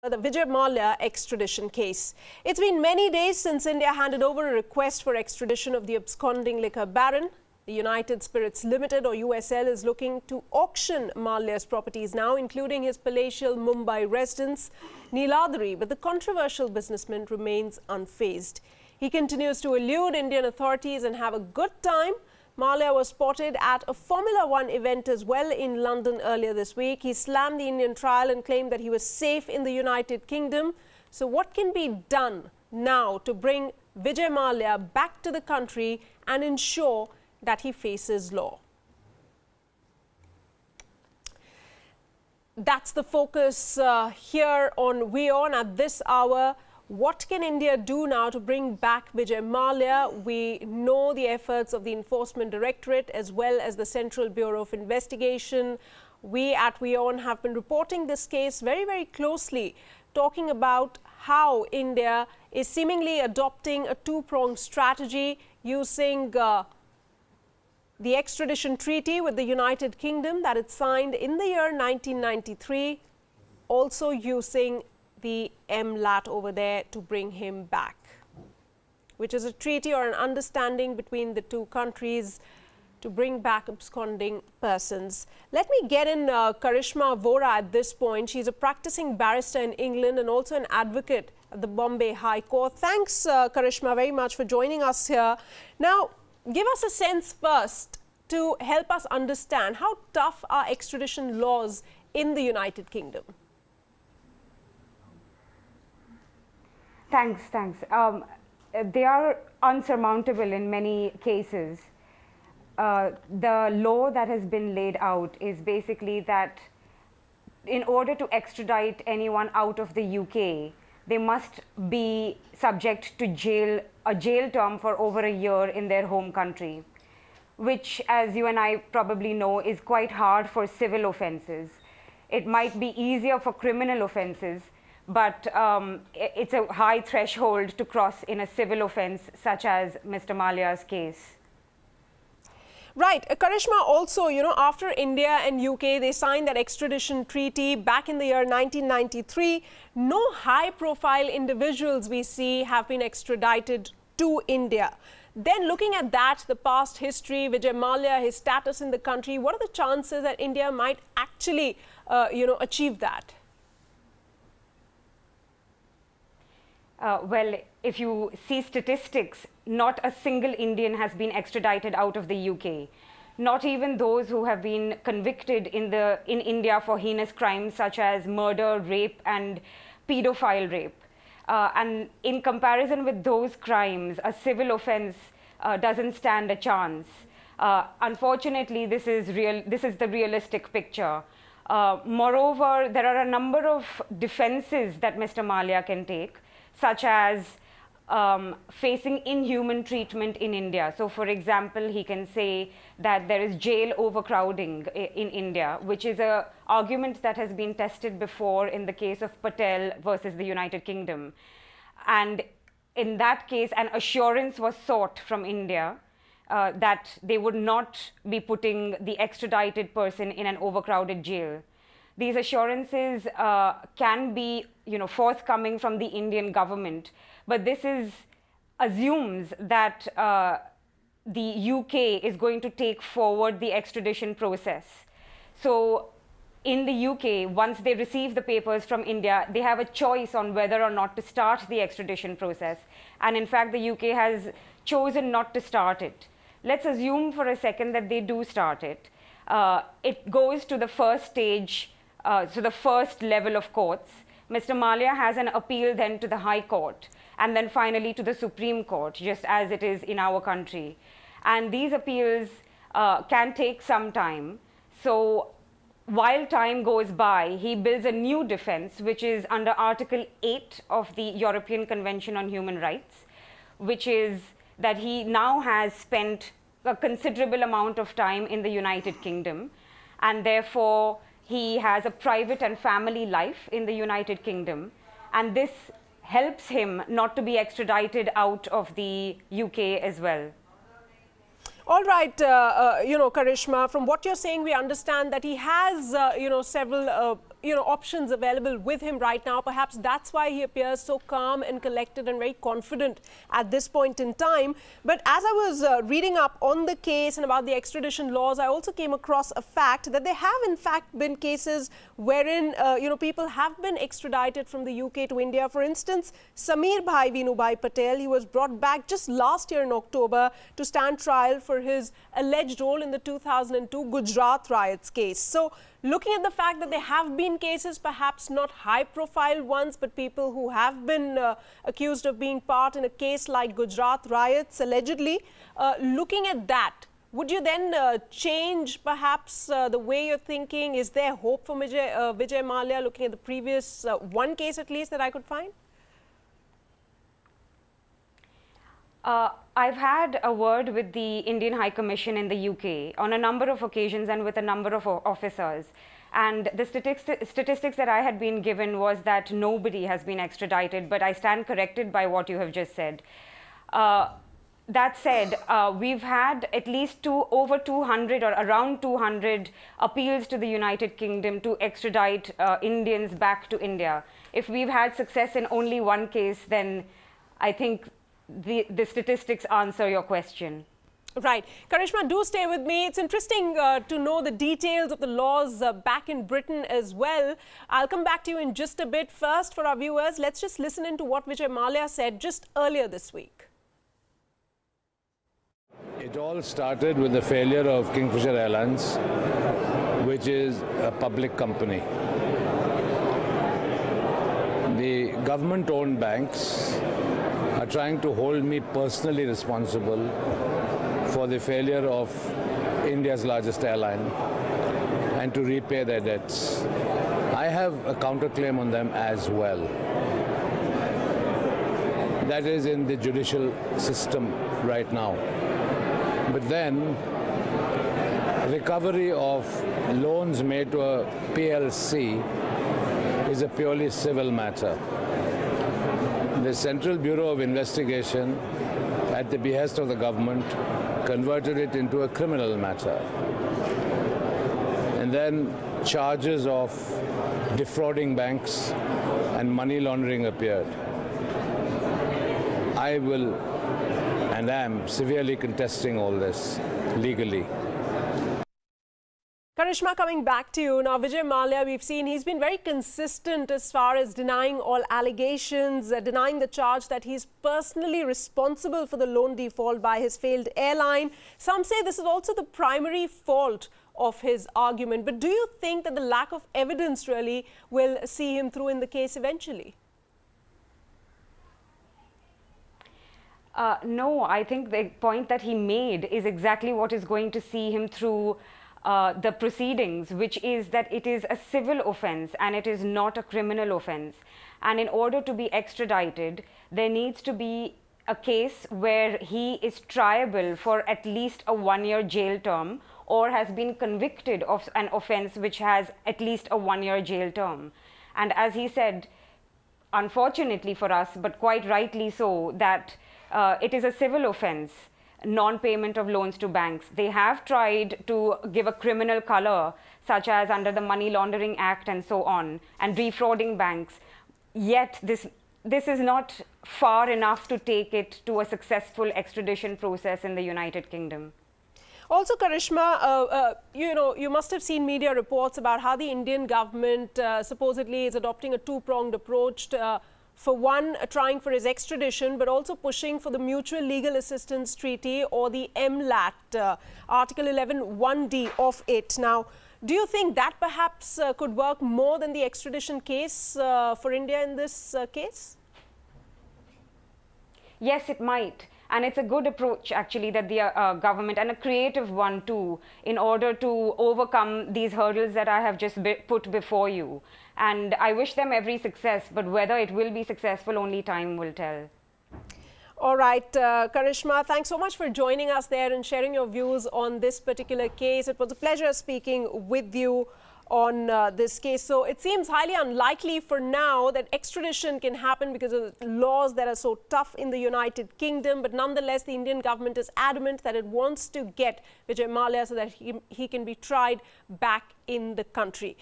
The Vijay Mallya extradition case. It's been many days since India handed over a request for extradition of the absconding liquor baron. The United Spirits Limited, or USL, is looking to auction Mallya's properties now, including his palatial Mumbai residence, Neeladri, but the controversial businessman remains unfazed. He continues to elude Indian authorities and have a good time. Mallya was spotted at a Formula One event as well in London earlier this week. He slammed the Indian trial and claimed that he was safe in the United Kingdom. So what can be done now to bring Vijay Mallya back to the country and ensure that he faces law? That's the focus here on WION at this hour. What can India do now to bring back Vijay Mallya? We know the efforts of the Enforcement Directorate as well as the Central Bureau of Investigation. We at WION have been reporting this case very, very closely, talking about how India is seemingly adopting a two-pronged strategy using the extradition treaty with the United Kingdom that it signed in the year 1993, also using the MLAT over there to bring him back, which is a treaty or an understanding between the two countries to bring back absconding persons. Let me get in Karishma Vora at this point. She's a practicing barrister in England and also an advocate at the Bombay High Court. Thanks, Karishma, very much for joining us here. Now, give us a sense first to help us understand how tough are extradition laws in the United Kingdom. Thanks. They are unsurmountable in many cases. The law that has been laid out is basically that in order to extradite anyone out of the UK, they must be subject to a jail term for over a year in their home country, which, as you and I probably know, is quite hard for civil offences. It might be easier for criminal offences, but it's a high threshold to cross in a civil offence such as Mr. Mallya's case. Right. Karishma, also, after India and UK, they signed that extradition treaty back in the year 1993. No high-profile individuals we see have been extradited to India. Then looking at that, the past history, Vijay Mallya, his status in the country, what are the chances that India might actually, achieve that? Well, if you see statistics, not a single Indian has been extradited out of the UK. Not even those who have been convicted in India for heinous crimes such as murder, rape, and pedophile rape. And in comparison with those crimes, a civil offence doesn't stand a chance. Unfortunately, this is the realistic picture. Moreover, there are a number of defenses that Mr. Mallya can take, such as facing inhuman treatment in India. So, for example, he can say that there is jail overcrowding in India, which is an argument that has been tested before in the case of Patel versus the United Kingdom. And in that case, an assurance was sought from India that they would not be putting the extradited person in an overcrowded jail. These assurances can be, forthcoming from the Indian government, but this assumes that the UK is going to take forward the extradition process. So, in the UK, once they receive the papers from India, they have a choice on whether or not to start the extradition process. And in fact, the UK has chosen not to start it. Let's assume for a second that they do start it. It goes to the first stage. So the first level of courts. Mr. Mallya has an appeal then to the High Court and then finally to the Supreme Court, just as it is in our country. And these appeals can take some time. So while time goes by, he builds a new defense, which is under Article 8 of the European Convention on Human Rights, which is that he now has spent a considerable amount of time in the United Kingdom, and therefore he has a private and family life in the United Kingdom, and this helps him not to be extradited out of the UK as well. All right, Karishma, from what you're saying, we understand that he has, several, options available with him right now. Perhaps that's why he appears so calm and collected and very confident at this point in time. But as I was reading up on the case and about the extradition laws, I also came across a fact that there have in fact been cases wherein people have been extradited from the UK to India. For instance, Samir Bhai Vinubai Patel, he was brought back just last year in October to stand trial for his alleged role in the 2002 Gujarat riots case. So looking at the fact that there have been cases, perhaps not high-profile ones, but people who have been accused of being part in a case like Gujarat riots, allegedly, looking at that, would you then change perhaps the way you're thinking? Is there hope for Vijay Mallya, looking at the previous one case at least that I could find? I've had a word with the Indian High Commission in the UK on a number of occasions and with a number of officers. And the statistics that I had been given was that nobody has been extradited, but I stand corrected by what you have just said. That said, we've had at least over 200 or around 200 appeals to the United Kingdom to extradite Indians back to India. If we've had success in only one case, then I think the statistics answer your question. Right. Karishma, do stay with me. It's interesting to know the details of the laws back in Britain as well. I'll come back to you in just a bit. First, for our viewers, let's just listen into what Vijay Mallya said just earlier this week. It all started with the failure of Kingfisher Airlines, which is a public company. The government-owned banks are trying to hold me personally responsible for the failure of India's largest airline and to repay their debts. I have a counterclaim on them as well. That is in the judicial system right now. But then, recovery of loans made to a PLC is a purely civil matter. The Central Bureau of Investigation, at the behest of the government, converted it into a criminal matter. And then charges of defrauding banks and money laundering appeared. I will and am severely contesting all this legally. Karishma, coming back to you. Now, Vijay Mallya, we've seen he's been very consistent as far as denying all allegations, denying the charge that he's personally responsible for the loan default by his failed airline. Some say this is also the primary fault of his argument. But do you think that the lack of evidence really will see him through in the case eventually? No, I think the point that he made is exactly what is going to see him through the proceedings, which is that it is a civil offense and it is not a criminal offense. And in order to be extradited, there needs to be a case where he is triable for at least a 1-year jail term or has been convicted of an offense which has at least a 1-year jail term. And as he said, unfortunately for us, but quite rightly so, that it is a civil offense, non-payment of loans to banks. They have tried to give a criminal color, such as under the Money Laundering Act and so on, and defrauding banks. Yet this is not far enough to take it to a successful extradition process in the United Kingdom. Also, Karishma, you must have seen media reports about how the Indian government supposedly is adopting a two-pronged approach for one, trying for his extradition, but also pushing for the Mutual Legal Assistance Treaty, or the MLAT, Article 11(1)(d) of it. Now, do you think that perhaps could work more than the extradition case for India in this case? Yes, it might. And it's a good approach, actually, that the government, and a creative one too, in order to overcome these hurdles that I have just put before you. And I wish them every success, but whether it will be successful, only time will tell. All right, Karishma, thanks so much for joining us there and sharing your views on this particular case. It was a pleasure speaking with you on this case. So it seems highly unlikely for now that extradition can happen because of laws that are so tough in the United Kingdom. But nonetheless, the Indian government is adamant that it wants to get Vijay Mallya so that he can be tried back in the country.